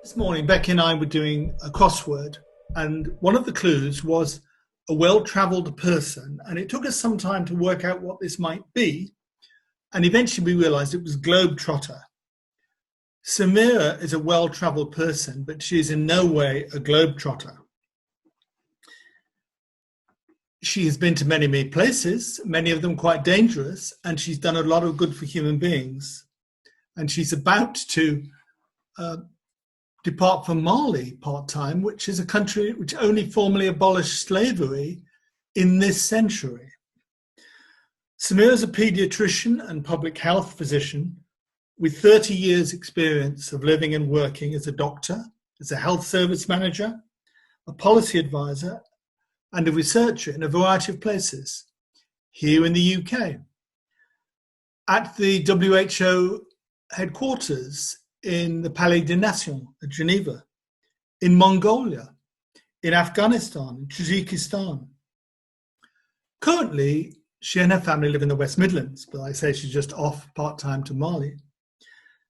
This morning, Becky and I were doing a crossword, and one of the clues was a well-travelled person, and it took us some time to work out what this might be, and eventually we realised it was globetrotter. Semira is a well-travelled person, but she is in no way a globetrotter. She has been to many, many places, many of them quite dangerous, and she's done a lot of good for human beings. And she's about to depart from Mali part-time, which is a country which only formally abolished slavery in this century. Semira is a paediatrician and public health physician with 30 years experience of living and working as a doctor, as a health service manager, a policy advisor, and a researcher in a variety of places, here in the UK, at the WHO headquarters in the Palais des Nations at Geneva, in Mongolia, in Afghanistan, in Tajikistan. Currently, she and her family live in the West Midlands, but I say she's just off part-time to Mali.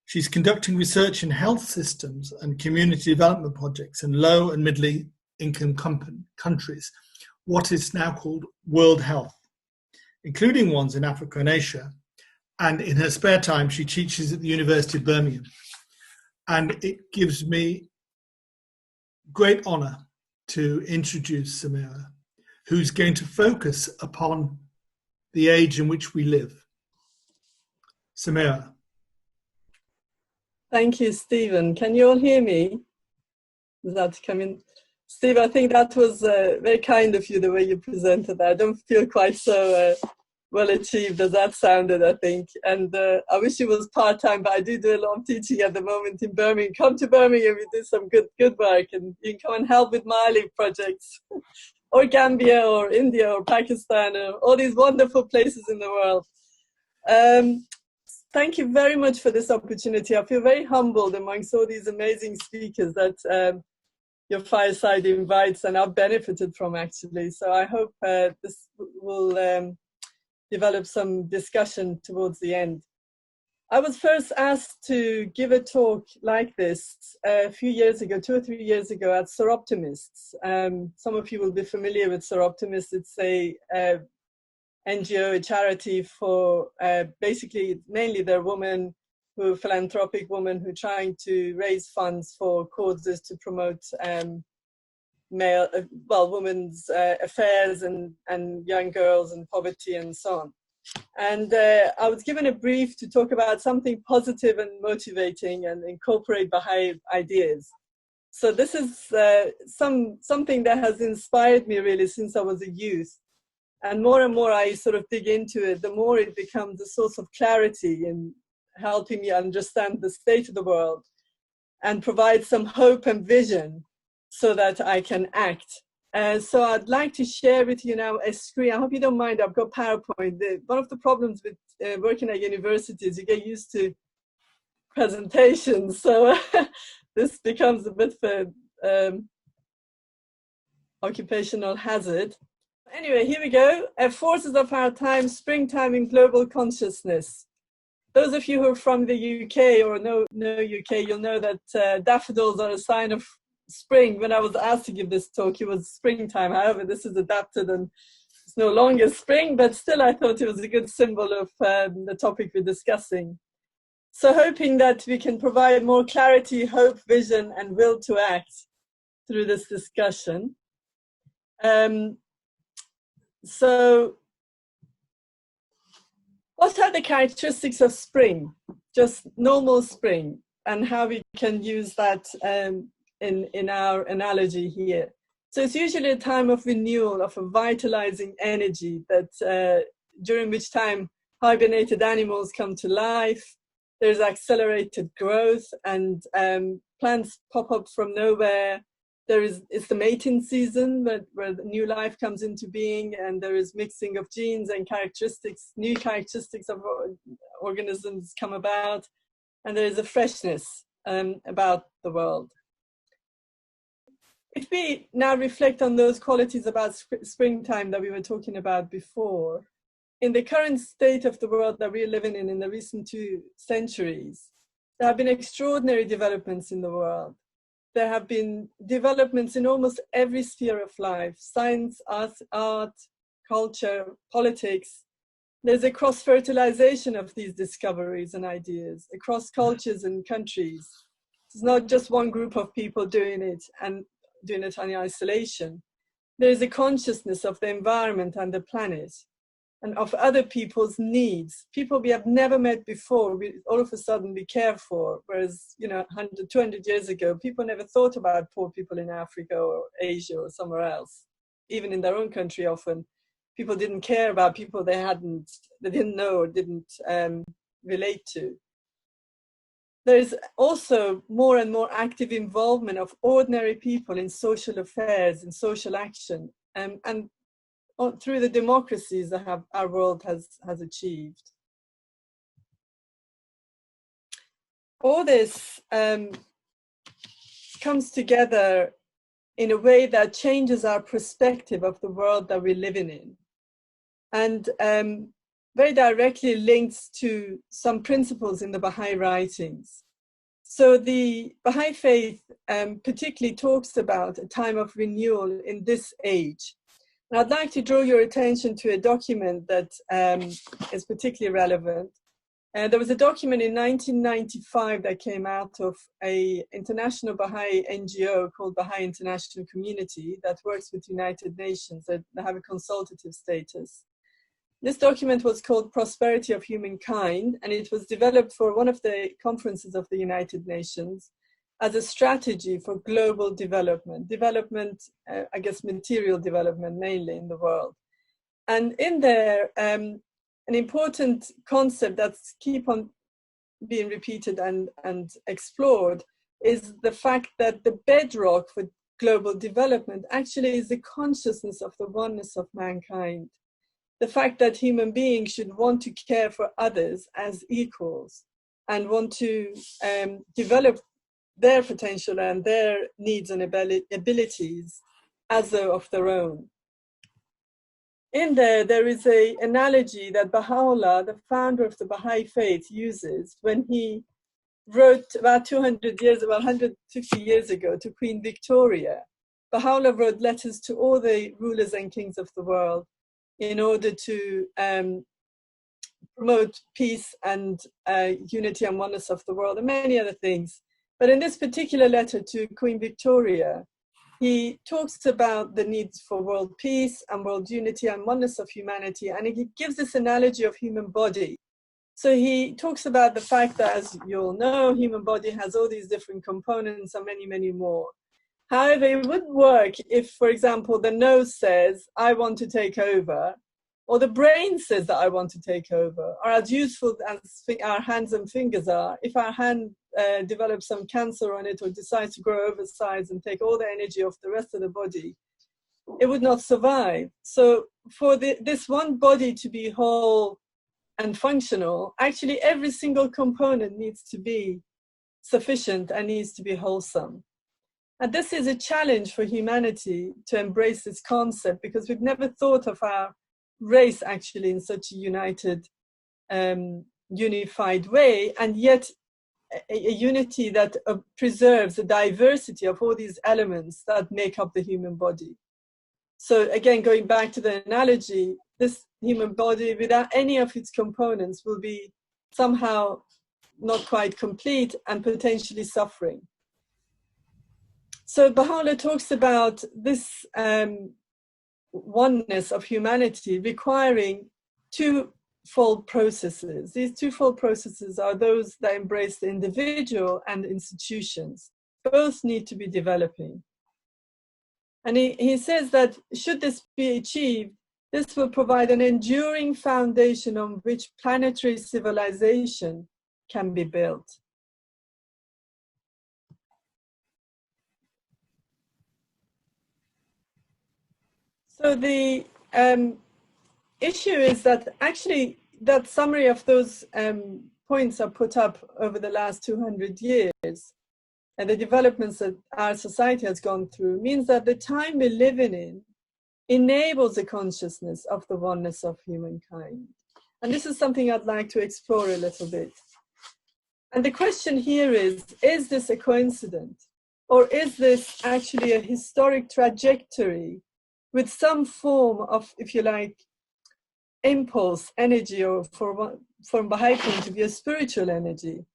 She's conducting research in health systems and community development projects in low and middle income countries, what is now called World Health, including ones in Africa and Asia. And in her spare time, she teaches at the University of Birmingham. And it gives me great honour to introduce Semira, who's going to focus upon the age in which we live. Semira. Thank you, Stephen. Can you all hear me? Is that coming? Steve, I think that was very kind of you, the way you presented that. I don't feel quite so well achieved as that sounded, I think. And I wish it was part-time, but I do a lot of teaching at the moment in Birmingham. Come to Birmingham, we do some good work, and you can come and help with Mali projects, or Gambia, or India, or Pakistan, or all these wonderful places in the world. Thank you very much for this opportunity. I feel very humbled amongst all these amazing speakers that your Fireside invites, and I've benefited from, actually. So I hope this will develop some discussion towards the end. I was first asked to give a talk like this a few years ago, 2 or 3 years ago, at Soroptimists. Some of you will be familiar with Soroptimists. It's a NGO, a charity for basically mainly they're philanthropic women who are trying to raise funds for causes to promote women's affairs and young girls and poverty and so on. And I was given a brief to talk about something positive and motivating and incorporate Baha'i ideas. So this is something that has inspired me really since I was a youth. And more I sort of dig into it, the more it becomes a source of clarity in helping me understand the state of the world and provide some hope and vision so that I can act. So I'd like to share with you now a screen. I hope you don't mind, I've got PowerPoint. One of the problems with working at universities, you get used to presentations. So this becomes a bit of an occupational hazard. Anyway, here we go. Forces of our time, springtime in global consciousness. Those of you who are from the UK or know UK, you'll know that daffodils are a sign of spring. When I was asked to give this talk, it was springtime. However, this is adapted and it's no longer spring, but still I thought it was a good symbol of the topic we're discussing. So hoping that we can provide more clarity, hope, vision, and will to act through this discussion. So what are the characteristics of spring, just normal spring, and how we can use that in our analogy here? So it's usually a time of renewal, of a vitalizing energy that during which time hibernated animals come to life, there's accelerated growth, and plants pop up from nowhere. It's the mating season where the new life comes into being, and there is mixing of genes and new characteristics of organisms come about, and there is a freshness about the world. If we now reflect on those qualities about springtime that we were talking about before, in the current state of the world that we're living in the recent 2 centuries, there have been extraordinary developments in the world. there have been developments in almost every sphere of life: science, art, culture, politics. There's a cross-fertilization of these discoveries and ideas across cultures and countries. It's not just one group of people doing it and doing it in isolation. There is a consciousness of the environment and the planet and of other people's needs. People we have never met before, all of a sudden we care for, whereas, 100, 200 years ago, people never thought about poor people in Africa or Asia or somewhere else. Even in their own country, often people didn't care about people they didn't know or didn't relate to. There's also more and more active involvement of ordinary people in social affairs, in social action, and through the democracies that our world has achieved. All this comes together in a way that changes our perspective of the world that we're living in, and very directly links to some principles in the Baha'i writings. So the Baha'i faith particularly talks about a time of renewal in this age. And I'd like to draw your attention to a document that is particularly relevant. There was a document in 1995 that came out of an international Baha'i NGO called Baha'i International Community that works with United Nations, that have a consultative status. This document was called Prosperity of Humankind, and it was developed for one of the conferences of the United Nations as a strategy for global development, I guess material development mainly in the world. And in there, an important concept that's keep on being repeated and explored is the fact that the bedrock for global development actually is the consciousness of the oneness of mankind. The fact that human beings should want to care for others as equals and want to develop their potential and their needs and abilities as though of their own. In there is an analogy that Baha'u'llah, the founder of the Baha'i faith, uses when he wrote about 150 years ago to Queen Victoria. Baha'u'llah wrote letters to all the rulers and kings of the world in order to promote peace and unity and oneness of the world and many other things. But in this particular letter to Queen Victoria, he talks about the needs for world peace and world unity and oneness of humanity, and he gives this analogy of human body. So he talks about the fact that, as you all know, human body has all these different components and many, many more. However, it wouldn't work if, for example, the nose says, I want to take over, or the brain says that I want to take over, or as useful as our hands and fingers are, if our hand develops some cancer on it or decides to grow oversized and take all the energy of the rest of the body, it would not survive. So for this one body to be whole and functional, actually every single component needs to be sufficient and needs to be wholesome. And this is a challenge for humanity to embrace this concept, because we've never thought of our race actually in such a united, unified way, and yet a unity that preserves the diversity of all these elements that make up the human body. So again, going back to the analogy, this human body without any of its components will be somehow not quite complete and potentially suffering. So Baha'u'llah talks about this oneness of humanity requiring twofold processes. These twofold processes are those that embrace the individual and institutions. Both need to be developing. And he says that should this be achieved, this will provide an enduring foundation on which planetary civilization can be built. So the issue is that actually that summary of those points are put up over the last 200 years, and the developments that our society has gone through means that the time we're living in enables a consciousness of the oneness of humankind. And this is something I'd like to explore a little bit. And the question here is this a coincidence? Or is this actually a historic trajectory with some form of, if you like, impulse, energy, or from Baha'i point of view, spiritual energy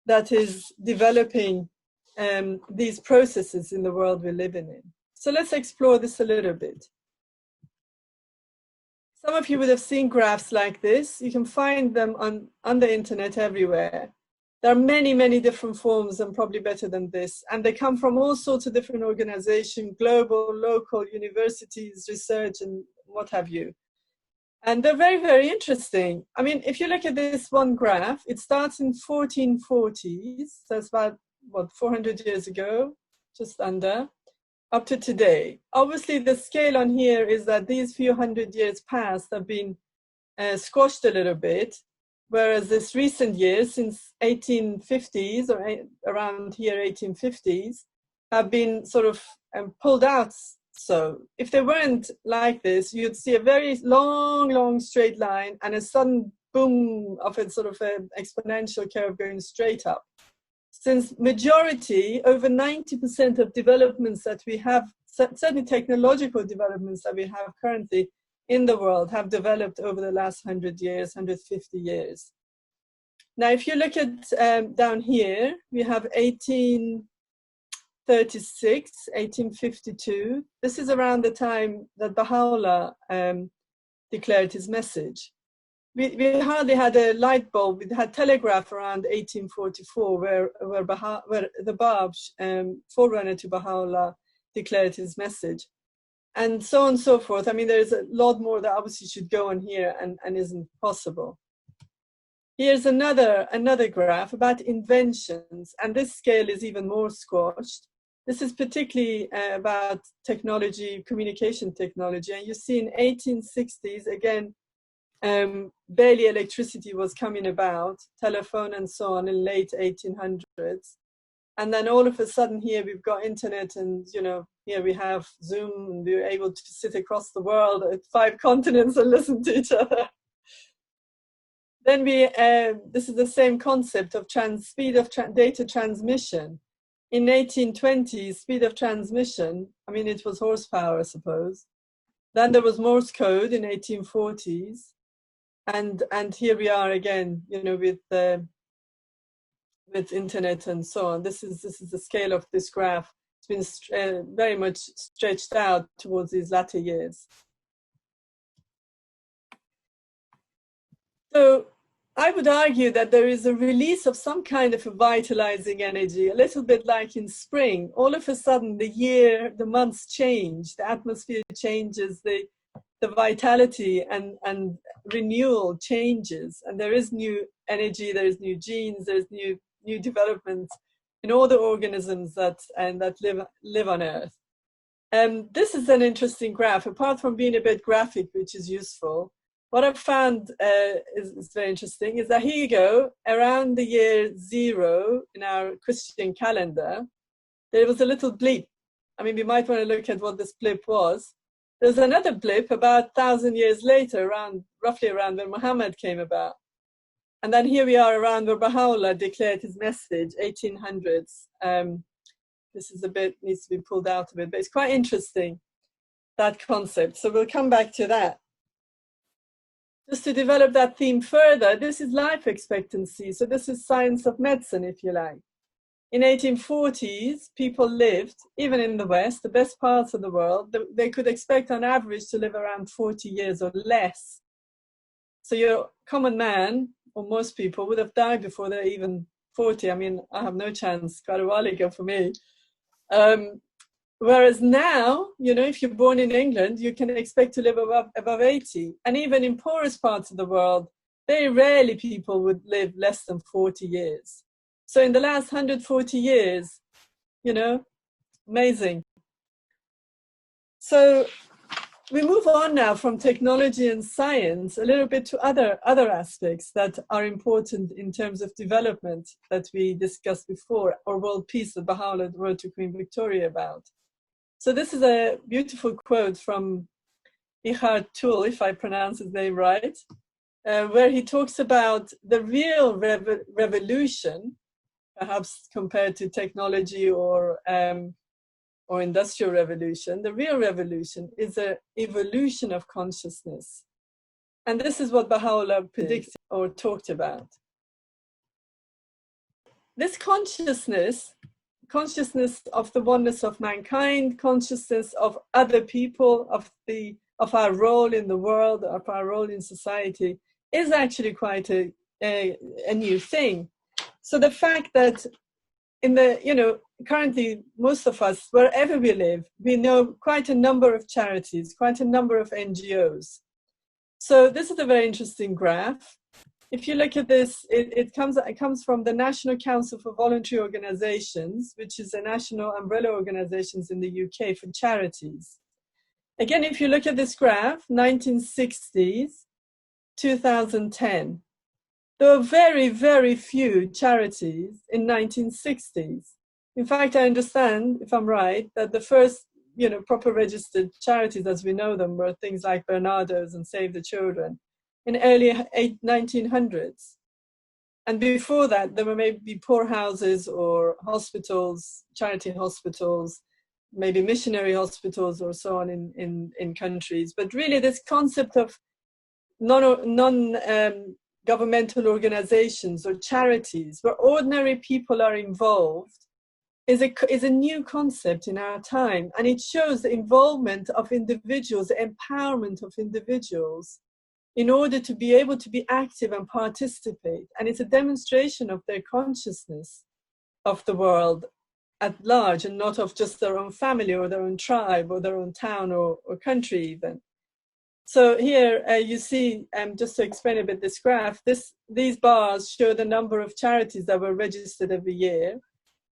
that is developing these processes in the world we're living in? So let's explore this a little bit. Some of you would have seen graphs like this. You can find them on the internet everywhere. There are many, many different forms, and probably better than this. And they come from all sorts of different organizations, global, local, universities, research, and what have you. And they're very, very interesting. I mean, if you look at this one graph, it starts in 1440s. So that's about, what, 400 years ago, just under, up to today. Obviously, the scale on here is that these few hundred years past have been squashed a little bit, whereas this recent years, since 1850s, or around here, 1850s, have been sort of pulled out. So if they weren't like this, you'd see a very long, long straight line and a sudden boom of a sort of an exponential curve going straight up. Since majority, over 90% of developments that we have, certainly technological developments that we have currently in the world, have developed over the last 100 years, 150 years. Now, if you look at down here, we have 1836, 1852. This is around the time that Baha'u'llah declared his message. We hardly had a light bulb. We had telegraph around 1844, where the Bab, forerunner to Baha'u'llah, declared his message, and so on and so forth. I mean, there's a lot more that obviously should go on here and isn't possible. Here's another graph about inventions, and this scale is even more squashed. This is particularly about technology, communication technology, and you see in 1860s, again, barely electricity was coming about, telephone and so on, in late 1800s. And then all of a sudden here we've got internet, and here we have Zoom, and we're able to sit across the world at 5 continents and listen to each other. Then this is the same concept of speed of data transmission. In 1820s, speed of transmission, I mean, it was horsepower, I suppose. Then there was Morse code in 1840s. And here we are again, with internet and so on. This is the scale of this graph. It's been very much stretched out towards these latter years. So I would argue that there is a release of some kind of a vitalizing energy, a little bit like in spring. All of a sudden, the months change, the atmosphere changes, the vitality and renewal changes, and there is new energy, there is new genes, there's new developments in all the organisms that live on Earth. This is an interesting graph. Apart from being a bit graphic, which is useful, what I've found is very interesting is that here you go, around the year 0 in our Christian calendar, there was a little blip. I mean, we might want to look at what this blip was. There's another blip about 1,000 years later, roughly around when Muhammad came about. And then here we are around where Baha'u'llah declared his message, 1800s. This is needs to be pulled out a bit, but it's quite interesting, that concept. So we'll come back to that. Just to develop that theme further, this is life expectancy. So this is science of medicine, if you like. In 1840s, people lived, even in the West, the best parts of the world, they could expect on average to live around 40 years or less. So your common man, or most people, would have died before they're even 40. I mean, I have no chance, quite a while ago for me. Whereas now, if you're born in England, you can expect to live above 80. And even in poorest parts of the world, very rarely people would live less than 40 years. So in the last 140 years, amazing. So we move on now from technology and science a little bit to other aspects that are important in terms of development that we discussed before, or world peace that Baha'u'llah wrote to Queen Victoria about. So this is a beautiful quote from Eckhart Tolle, if I pronounce his name right, where he talks about the real revolution perhaps compared to technology or industrial revolution. The real revolution is an evolution of consciousness. And this is what Baha'u'llah predicted or talked about. This consciousness of the oneness of mankind, consciousness of other people, of our role in the world, of our role in society, is actually quite a new thing. So the fact that currently most of us, wherever we live, we know quite a number of charities, quite a number of NGOs. So this is a very interesting graph. If you look at this, it comes from the National Council for Voluntary Organizations, which is a national umbrella organizations in the UK for charities. Again, if you look at this graph, 1960s, 2010, there were very, very few charities in 1960s. In fact, I understand, if I'm right, that the first, proper registered charities as we know them were things like Barnardo's and Save the Children in early 1900s. And before that, there were maybe poorhouses or hospitals, charity hospitals, maybe missionary hospitals or so on in countries. But really this concept of non-governmental organizations or charities where ordinary people are involved is a new concept in our time. And it shows the involvement of individuals, the empowerment of individuals in order to be able to be active and participate. And it's a demonstration of their consciousness of the world at large and not of just their own family or their own tribe or their own town or country even. So here you see, just to explain a bit this graph, these bars show the number of charities that were registered every year.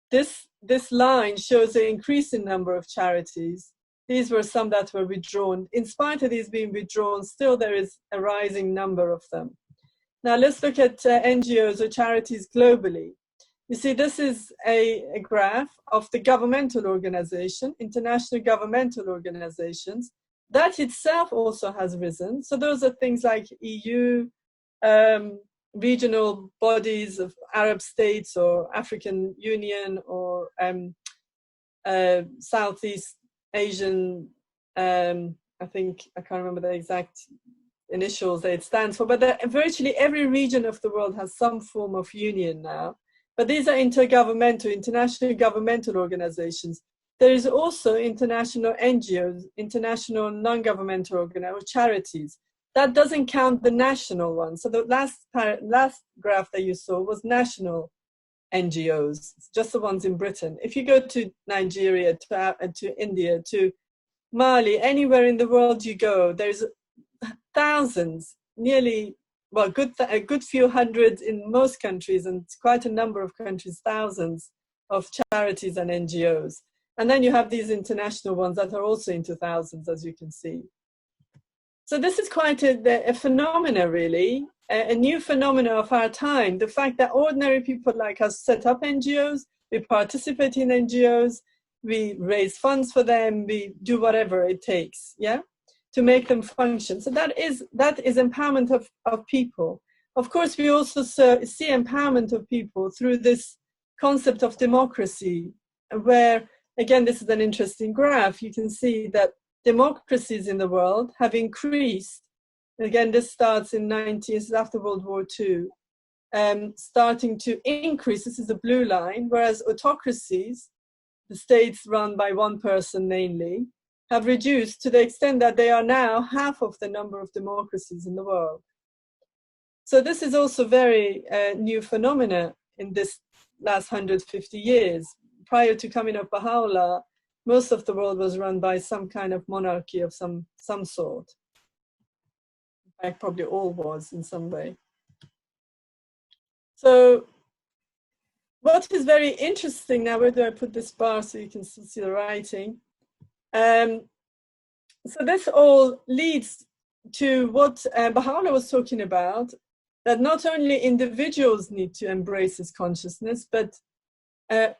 This line shows the increasing number of charities. These were some that were withdrawn. In spite of these being withdrawn, still there is a rising number of them. Now let's look at NGOs or charities globally. You see, this is a graph of the governmental organization, international governmental organizations. That itself also has risen. So those are things like EU, regional bodies of Arab states or African Union or Southeast Asian, I think, I can't remember the exact initials that it stands for, but virtually every region of the world has some form of union now. But these are intergovernmental, international governmental organizations. There is also international NGOs, international non-governmental organizations, charities. That doesn't count the national ones. So the last graph that you saw was national NGOs, just the ones in Britain. If you go to Nigeria, to India, to Mali, anywhere in the world you go, there's thousands, a good few hundred in most countries, and quite a number of countries, thousands of charities and NGOs. And then you have these international ones that are also into thousands, as you can see. So this is quite a phenomena, really, a new phenomena of our time. The fact that ordinary people like us set up NGOs, we participate in NGOs, we raise funds for them, we do whatever it takes, to make them function. So that is empowerment of people. Of course, we also see empowerment of people through this concept of democracy, where, again, this is an interesting graph. You can see that democracies in the world have increased. Again, this starts in 90s, after World War II, starting to increase. This is the blue line, whereas autocracies, the states run by one person mainly, have reduced to the extent that they are now half of the number of democracies in the world. So this is also very new phenomena in this last 150 years. Prior to coming of Baha'u'llah, most of the world was run by some kind of monarchy of some sort. In fact, probably all was in some way. So what is very interesting now, where do I put this bar so you can still see the writing? So this all leads to what Baha'u'llah was talking about, that not only individuals need to embrace this consciousness, but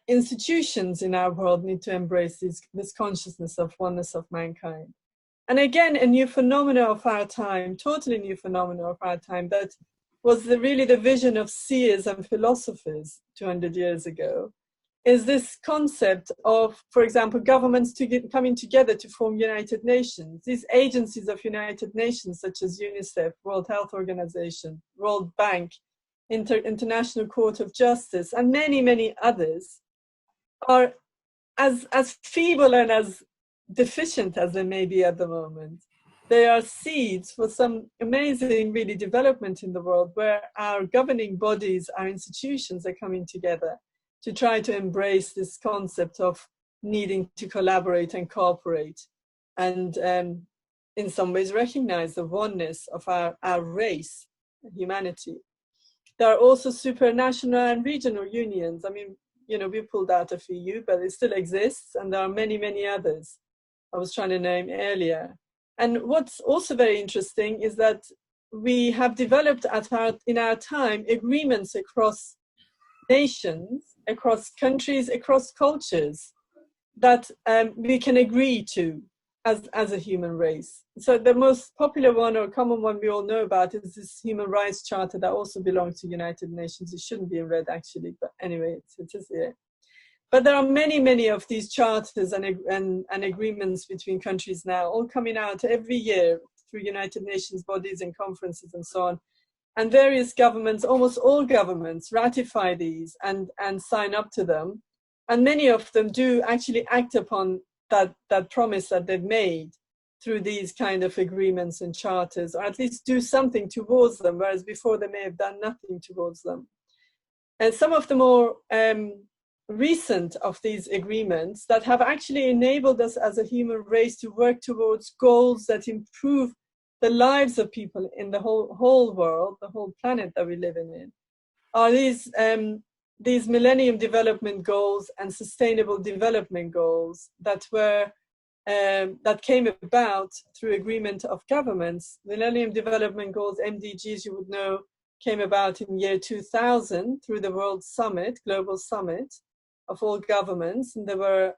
institutions in our world need to embrace this consciousness of oneness of mankind. And again, a new phenomena of our time, totally new phenomena of our time, that was really the vision of seers and philosophers 200 years ago, is this concept of, for example, governments coming together to form United Nations. These agencies of United Nations, such as UNICEF, World Health Organization, World Bank, International Court of Justice, and many, many others, are as feeble and as deficient as they may be at the moment. They are seeds for some amazing, really, development in the world, where our governing bodies, our institutions are coming together to try to embrace this concept of needing to collaborate and cooperate, and in some ways recognize the oneness of our race, humanity. There are also supranational and regional unions. I mean, you know, we pulled out a few, but it still exists, and there are many, many others I was trying to name earlier. And what's also very interesting is that we have developed in our time agreements across nations, across countries, across cultures that we can agree to as a human race. So the most popular one or common one we all know about is this Human Rights Charter that also belongs to United Nations. It shouldn't be in red actually, but anyway, it is here. But there are many, many of these charters and agreements between countries now, all coming out every year through United Nations bodies and conferences and so on. And various governments, almost all governments, ratify these and sign up to them. And many of them do actually act upon that promise that they've made through these kind of agreements and charters, or at least do something towards them, whereas before they may have done nothing towards them. And some of the more recent of these agreements that have actually enabled us as a human race to work towards goals that improve the lives of people in the whole world, the whole planet that we live in, are these Millennium Development Goals and Sustainable Development Goals that came about through agreement of governments. Millennium Development Goals, MDGs, you would know, came about in year 2000 through the World Summit, Global Summit of all governments. And there were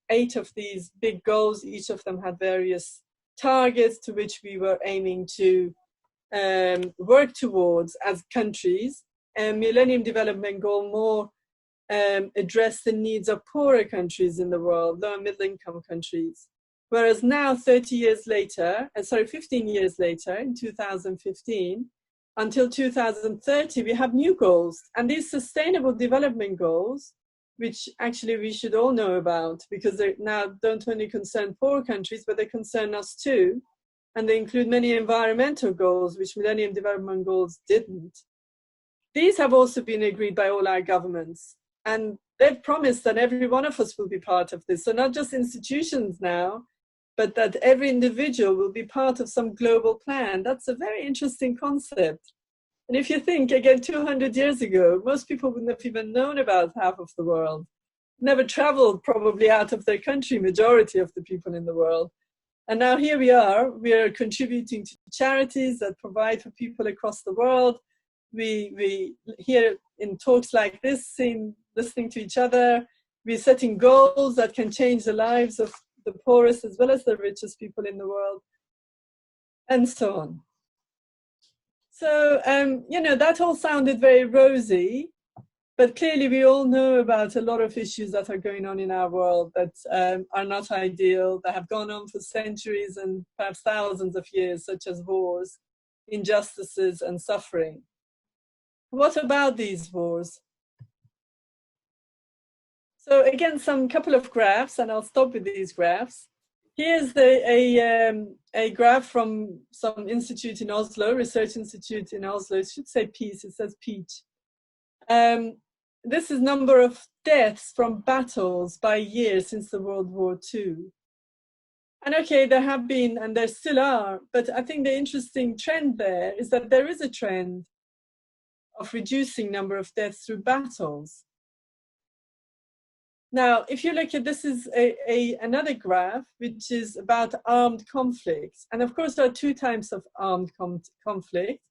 8 of these big goals. Each of them had various targets to which we were aiming to work towards as countries. And Millennium Development Goal more address the needs of poorer countries in the world, low and middle income countries. Whereas now, 15 years later, in 2015, until 2030, we have new goals. And these Sustainable Development Goals, which actually we should all know about, because they now don't only concern poor countries, but they concern us too. And they include many environmental goals, which Millennium Development Goals didn't. These have also been agreed by all our governments. And they've promised that every one of us will be part of this. So not just institutions now, but that every individual will be part of some global plan. That's a very interesting concept. And if you think, again, 200 years ago, most people wouldn't have even known about half of the world. Never traveled probably out of their country, majority of the people in the world. And now here we are contributing to charities that provide for people across the world. We hear in talks like this, listening to each other, we're setting goals that can change the lives of the poorest as well as the richest people in the world, and so on. So, that all sounded very rosy, but clearly we all know about a lot of issues that are going on in our world that are not ideal, that have gone on for centuries and perhaps thousands of years, such as wars, injustices, and suffering. What about these wars? So again, couple of graphs, and I'll stop with these graphs. Here's a graph from some institute in Oslo, research institute in Oslo. It should say peace, it says peach. This is number of deaths from battles by year since the World War II. And okay, there have been, and there still are, but I think the interesting trend there is that there is a trend of reducing number of deaths through battles. Now, if you look at this, is another graph which is about armed conflicts. And of course, there are 2 types of armed conflict.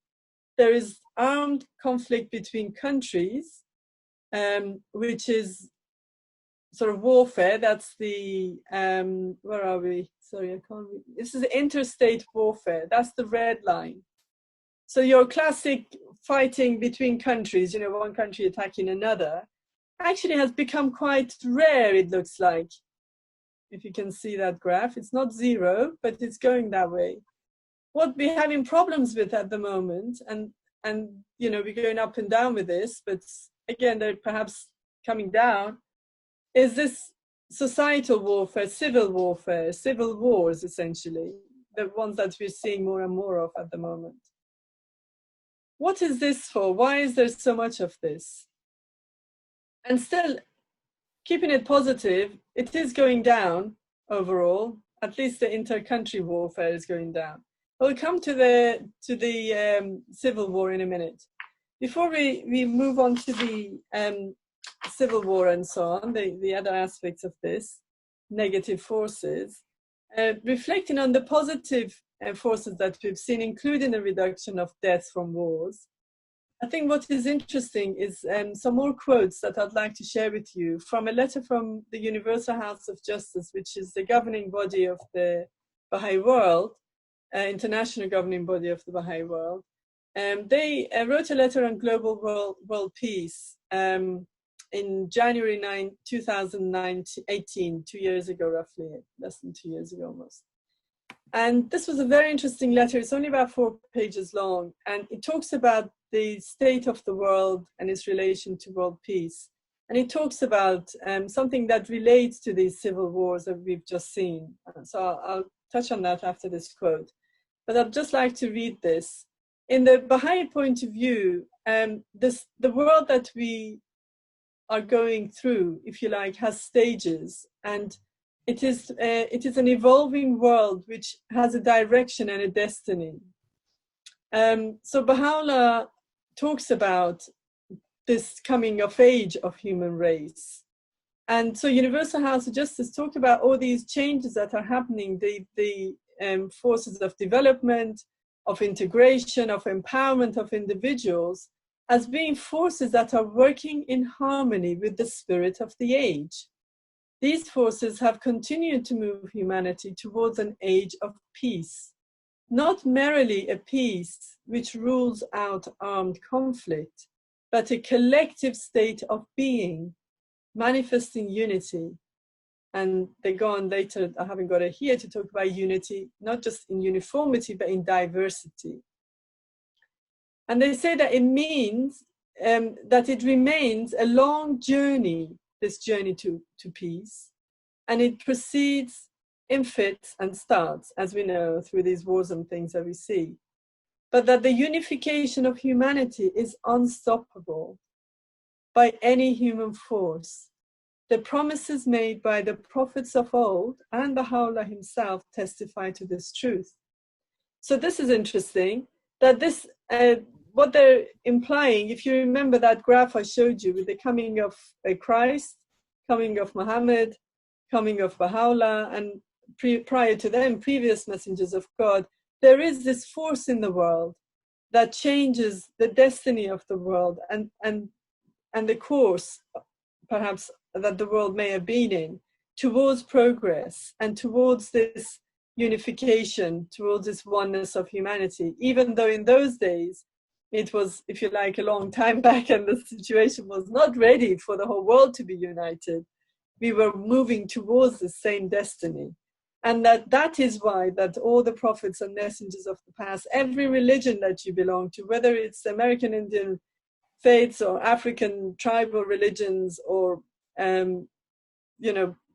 There is armed conflict between countries, which is sort of warfare. That's the, where are we? Sorry, I can't read. This is interstate warfare. That's the red line. So your classic fighting between countries, one country attacking another, actually has become quite rare, it looks like. If you can see that graph, it's not zero, but it's going that way. What we're having problems with at the moment, and we're going up and down with this, but again, they're perhaps coming down, is this societal warfare, civil wars, essentially, the ones that we're seeing more and more of at the moment. What is this for? Why is there so much of this? And still, keeping it positive, it is going down overall. At least the inter-country warfare is going down. We'll come to the civil war in a minute. Before we move on to the civil war and so on, the other aspects of this, negative forces, reflecting on the positive forces that we've seen, including the reduction of deaths from wars. I think what is interesting is some more quotes that I'd like to share with you from a letter from the Universal House of Justice, which is the governing body of the Baha'i world, international governing body of the Baha'i world. They wrote a letter on global world peace in January 2018, 2 years ago, roughly, less than 2 years ago almost. And this was a very interesting letter. It's only about 4 pages long, and it talks about the state of the world and its relation to world peace. And it talks about something that relates to these civil wars that we've just seen. So I'll touch on that after this quote. But I'd just like to read this. In the Baha'i point of view, the world that we are going through, if you like, has stages, and it is an evolving world which has a direction and a destiny. So Baha'u'llah talks about this coming of age of human race. And so Universal House of Justice talk about all these changes that are happening, the forces of development, of integration, of empowerment of individuals, as being forces that are working in harmony with the spirit of the age. These forces have continued to move humanity towards an age of peace, not merely a peace which rules out armed conflict, but a collective state of being, manifesting unity. And they go on later, I haven't got it here, to talk about unity, not just in uniformity, but in diversity. And they say that it means that it remains a long journey, this journey to peace, and it proceeds in fits and starts, as we know, through these wars and things that we see. But that the unification of humanity is unstoppable by any human force. The promises made by the prophets of old and Baha'u'llah himself testify to this truth. So this is interesting, that this, what they're implying, if you remember that graph I showed you with the coming of Christ, coming of Muhammad, coming of Baha'u'llah, and prior to them, previous messengers of God, there is this force in the world that changes the destiny of the world and the course, perhaps, that the world may have been in, towards progress and towards this unification, towards this oneness of humanity, even though in those days it was, if you like, a long time back and the situation was not ready for the whole world to be united. We were moving towards the same destiny. And that is why that all the prophets and messengers of the past, every religion that you belong to, whether it's American Indian faiths or African tribal religions or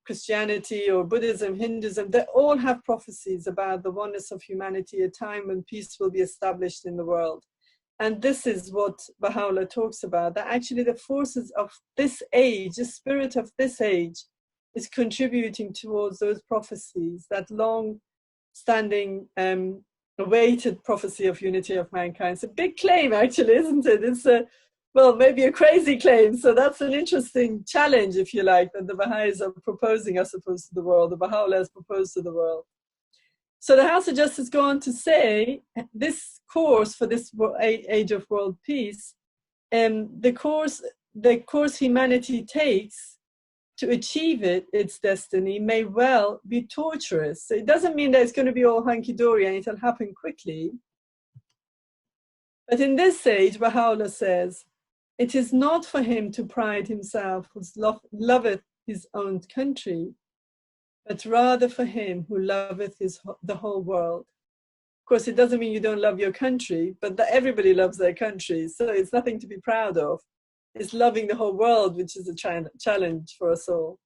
Christianity or Buddhism, Hinduism, they all have prophecies about the oneness of humanity, a time when peace will be established in the world. And this is what Baha'u'llah talks about, that actually the forces of this age, the spirit of this age, is contributing towards those prophecies, that long-standing, awaited prophecy of unity of mankind. It's a big claim, actually, isn't it? It's maybe a crazy claim. So that's an interesting challenge, if you like, that the Baha'is are proposing, I suppose, to the world, the Baha'u'llah has proposed to the world. So the House of Justice go on to say, this course for this age of world peace, the course humanity takes to achieve its destiny may well be torturous. So it doesn't mean that it's going to be all hunky-dory and it'll happen quickly. But in this age, Baha'u'llah says, it is not for him to pride himself who loveth his own country, but rather for him who loveth the whole world. Of course, it doesn't mean you don't love your country, but that everybody loves their country, so it's nothing to be proud of. It's loving the whole world, which is a challenge for us all.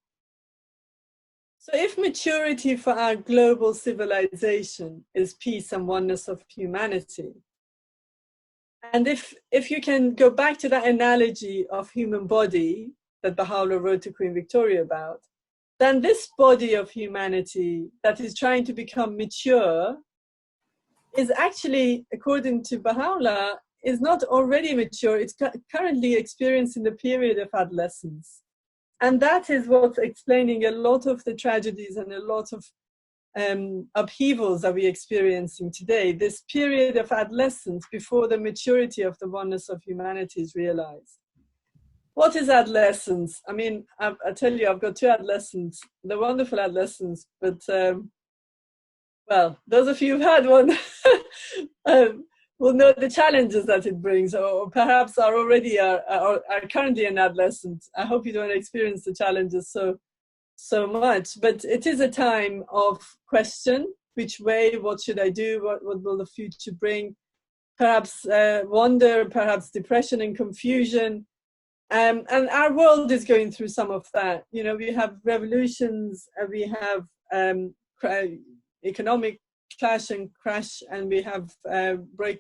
So if maturity for our global civilization is peace and oneness of humanity, and if you can go back to that analogy of human body that Baha'u'llah wrote to Queen Victoria about, then this body of humanity that is trying to become mature is actually, according to Baha'u'llah, is not already mature. It's currently experiencing the period of adolescence. And that is what's explaining a lot of the tragedies and a lot of upheavals that we're experiencing today, this period of adolescence before the maturity of the oneness of humanity is realized. What is adolescence? I mean, I tell you, I've got two adolescents. They're wonderful adolescents, but well, those of you who've had one will know the challenges that it brings, or perhaps are already are currently an adolescent. I hope you don't experience the challenges so much, but it is a time of question: which way? What should I do? What will the future bring? Perhaps wonder, perhaps depression and confusion. And our world is going through some of that. You know, we have revolutions, we have economic clash and crash, and we have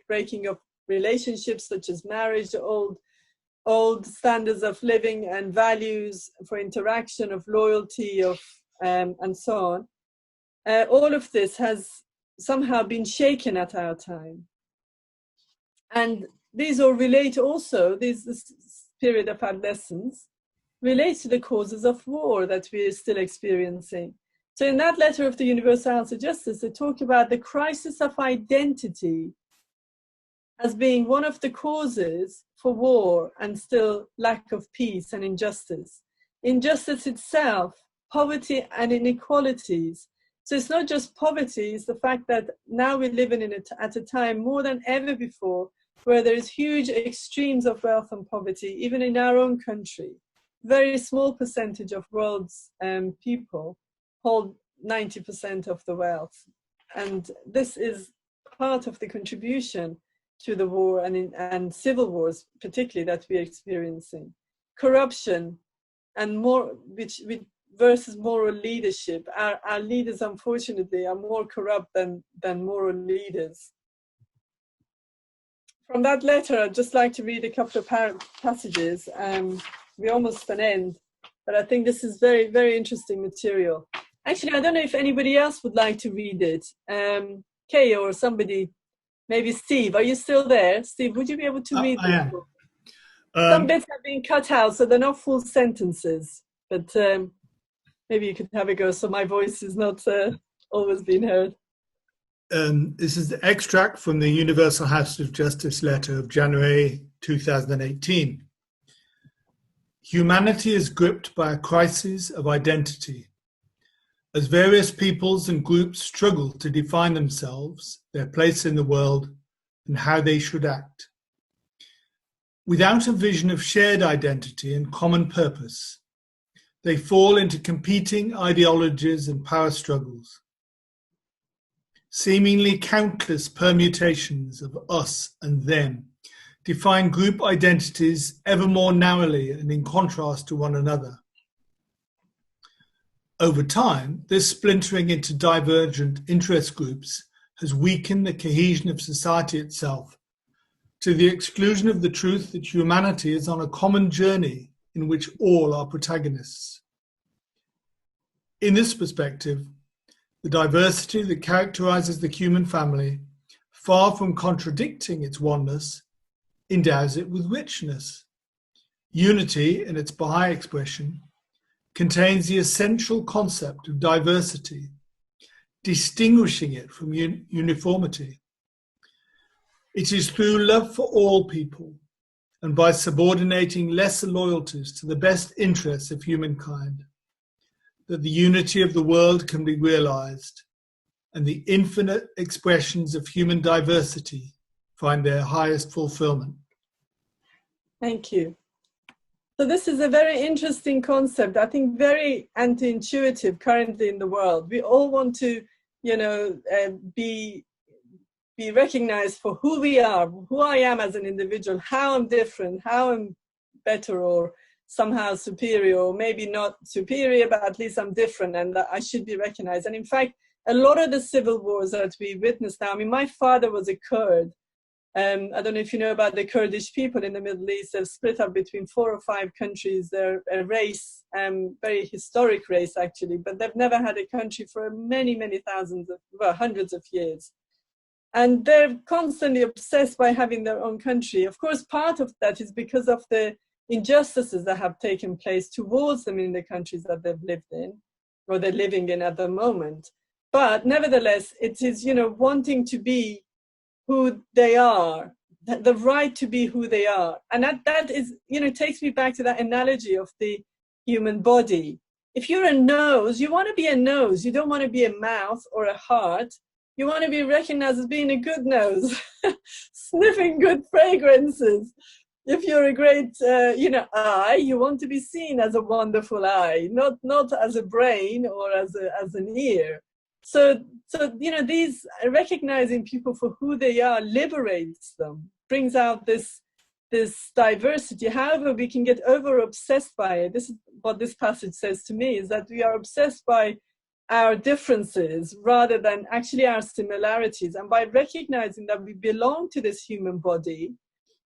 breaking of relationships such as marriage, old standards of living and values for interaction, of loyalty, of and so on. All of this has somehow been shaken at our time. And these all relate also, this period of adolescence relates to the causes of war that we are still experiencing. So in that letter of the Universal House of Justice, they talk about the crisis of identity as being one of the causes for war and still lack of peace and injustice. Injustice itself, poverty and inequalities. So it's not just poverty, it's the fact that now we're living at a time more than ever before where there is huge extremes of wealth and poverty, even in our own country. Very small percentage of world's people hold 90% of the wealth. And this is part of the contribution to the war and civil wars, particularly, that we're experiencing. Corruption and more, which versus moral leadership. Our leaders, unfortunately, are more corrupt than moral leaders. From that letter, I'd just like to read a couple of passages. We're almost at an end, but I think this is very, very interesting material. Actually, I don't know if anybody else would like to read it. Kay or somebody, maybe Steve. Are you still there? Steve, would you be able to read this? I am. Some bits have been cut out, so they're not full sentences, but maybe you could have a go so my voice is not always being heard. This is the extract from the Universal House of Justice letter of January 2018. Humanity is gripped by a crisis of identity. As various peoples and groups struggle to define themselves, their place in the world, and how they should act. Without a vision of shared identity and common purpose, they fall into competing ideologies and power struggles. Seemingly countless permutations of us and them define group identities ever more narrowly and in contrast to one another. Over time, this splintering into divergent interest groups has weakened the cohesion of society itself, to the exclusion of the truth that humanity is on a common journey in which all are protagonists. In this perspective, the diversity that characterizes the human family, far from contradicting its oneness, endows it with richness. Unity, in its Baha'i expression, contains the essential concept of diversity, distinguishing it from uniformity. It is through love for all people, and by subordinating lesser loyalties to the best interests of humankind, that the unity of the world can be realized, and the infinite expressions of human diversity find their highest fulfillment. Thank you. So this is a very interesting concept, I think very anti-intuitive currently in the world. We all want to, be recognized for who we are, who I am as an individual, how I'm different, how I'm better or somehow superior, or maybe not superior, but at least I'm different and that I should be recognized. And in fact, a lot of the civil wars that we witness now, I mean, my father was a Kurd. I don't know if you know about the Kurdish people in the Middle East. They've split up between 4 or 5 countries. They're a race, very historic race actually, but they've never had a country for many, many hundreds of years. And they're constantly obsessed by having their own country. Of course, part of that is because of the injustices that have taken place towards them in the countries that they've lived in, or they're living in at the moment. But nevertheless, it is, wanting to be who they are, the right to be who they are. And that is, takes me back to that analogy of the human body. If you're a nose, you want to be a nose. You don't want to be a mouth or a heart. You want to be recognized as being a good nose, sniffing good fragrances. If you're a great, eye, you want to be seen as a wonderful eye, not as a brain or as an ear. So these recognizing people for who they are liberates them, brings out this diversity. However, we can get over obsessed by it. This is what this passage says to me, is that we are obsessed by our differences rather than actually our similarities. And by recognizing that we belong to this human body,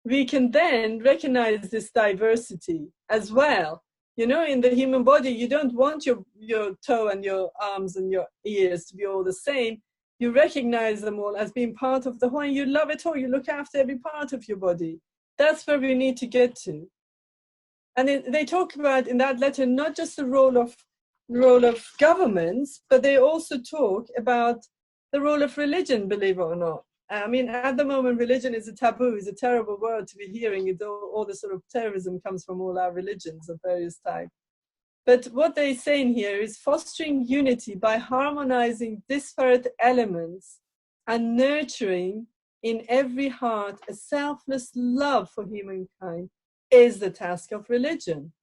we can then recognize this diversity as well. In the human body, you don't want your toe and your arms and your ears to be all the same. You recognize them all as being part of the whole, and you love it all. You look after every part of your body. That's where we need to get to. And they talk about in that letter not just the role of governments, but they also talk about the role of religion, believe it or not. I mean, at the moment, religion is a taboo, is a terrible word to be hearing. All the sort of terrorism comes from all our religions of various types. But what they're saying here is fostering unity by harmonizing disparate elements and nurturing in every heart a selfless love for humankind is the task of religion.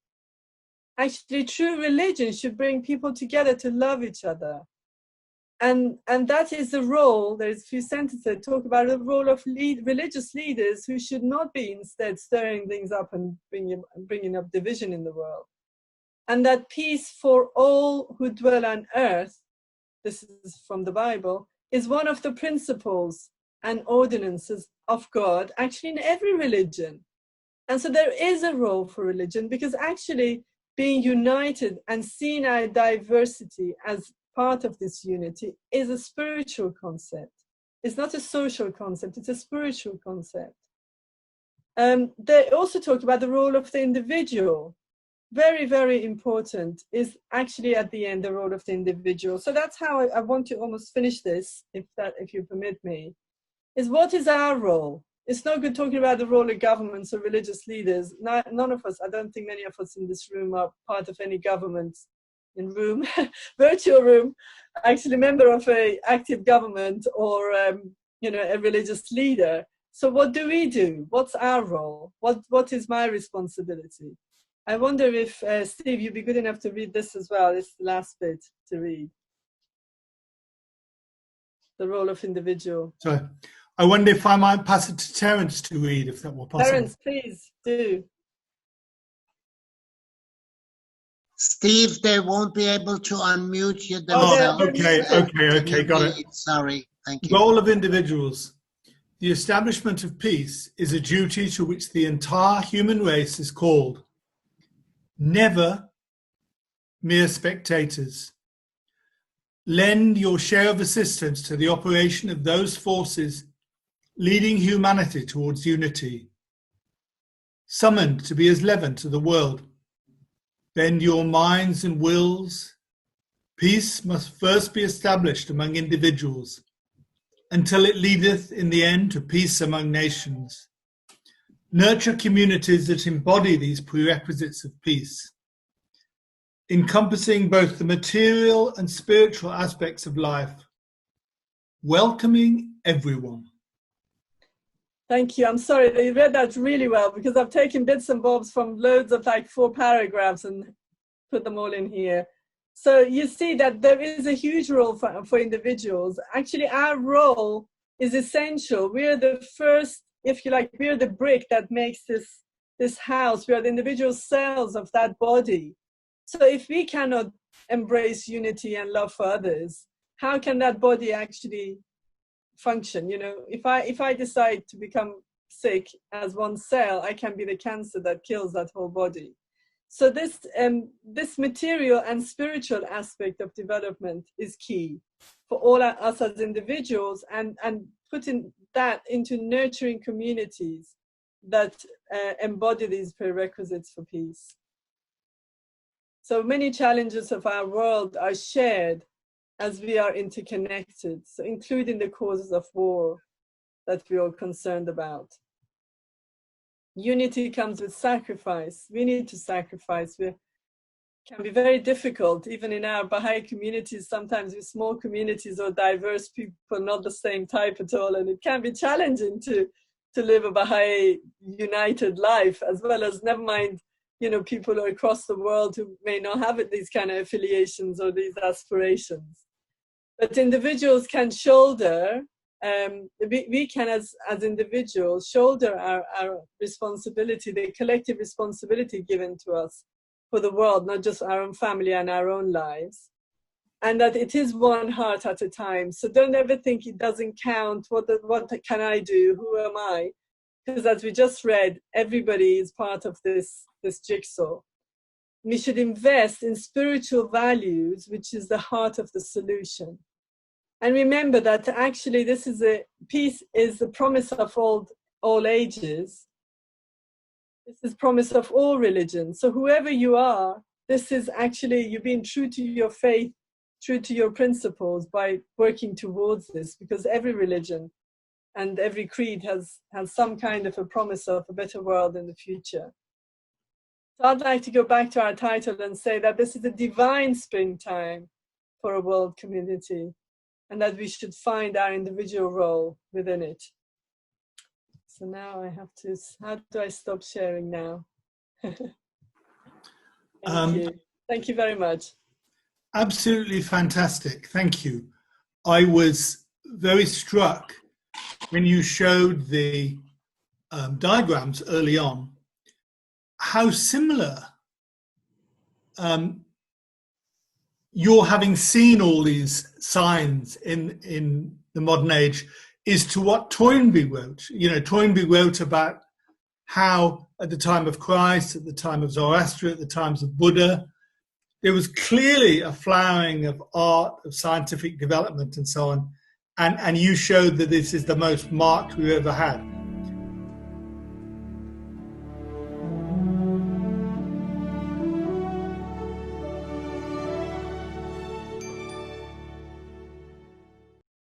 Actually, true religion should bring people together to love each other. And that is the role. There's a few sentences that talk about the role of religious leaders who should not be instead stirring things up and bringing up division in the world. And that peace for all who dwell on earth, this is from the Bible, is one of the principles and ordinances of God, actually in every religion. And so there is a role for religion, because actually being united and seeing our diversity as part of this unity is a spiritual concept. It's not a social concept, it's a spiritual concept. They also talk about the role of the individual. Very, very important is actually at the end the role of the individual. So that's how I want to almost finish this, if you permit me, is what is our role? It's no good talking about the role of governments or religious leaders. None of us, I don't think many of us in this room are part of any government virtual room, actually member of a active government or a religious leader. So what do we do? What's our role? What is my responsibility? I wonder if Steve, you'd be good enough to read this as well. It's the last bit to read. The role of individual. Sorry, I wonder if I might pass it to Terence to read, if that were possible. Terence, please do. Steve, they won't be able to unmute you themselves. themselves. Okay, got it. Sorry, thank you. Goal of individuals. The establishment of peace is a duty to which the entire human race is called. Never mere spectators. Lend your share of assistance to the operation of those forces leading humanity towards unity. Summoned to be as leaven to the world. Bend your minds and wills. Peace must first be established among individuals, until it leadeth in the end to peace among nations. Nurture communities that embody these prerequisites of peace, encompassing both the material and spiritual aspects of life, welcoming everyone. Thank you. I'm sorry, they read that really well because I've taken bits and bobs from loads of like 4 paragraphs and put them all in here. So you see that there is a huge role for individuals. Actually, our role is essential. We're the first, if you like, we're the brick that makes this house. We are the individual cells of that body. So if we cannot embrace unity and love for others, how can that body actually function? You know, if I decide to become sick as one cell, I can be the cancer that kills that whole body. So this material and spiritual aspect of development is key for all us as individuals, and putting that into nurturing communities that embody these prerequisites for peace. So many challenges of our world are shared as we are interconnected, so including the causes of war that we're all concerned about. Unity comes with sacrifice. We need to sacrifice. It can be very difficult, even in our Baha'i communities, sometimes with small communities or diverse people, not the same type at all, and it can be challenging to live a Baha'i united life, as well as, never mind, you know, people across the world who may not have these kind of affiliations or these aspirations. But individuals can shoulder, we can as individuals shoulder our responsibility, the collective responsibility given to us for the world, not just our own family and our own lives. And that it is one heart at a time. So don't ever think it doesn't count. What can I do? Who am I? Because as we just read, everybody is part of this jigsaw. We should invest in spiritual values, which is the heart of the solution. And remember that actually peace is the promise of all ages. This is promise of all religions. So whoever you are, this is actually you being true to your faith, true to your principles by working towards this, because every religion and every creed has some kind of a promise of a better world in the future. So I'd like to go back to our title and say that this is a divine springtime for a world community, and that we should find our individual role within it. So now I have to, how do I stop sharing now? Thank you. Thank you very much. Absolutely fantastic. Thank you. I was very struck when you showed the diagrams early on, how similar your having seen all these signs in the modern age is to what Toynbee wrote. You know, Toynbee wrote about how at the time of Christ, at the time of Zoroaster, at the times of Buddha, there was clearly a flowering of art, of scientific development and so on. And you showed that this is the most marked we've ever had.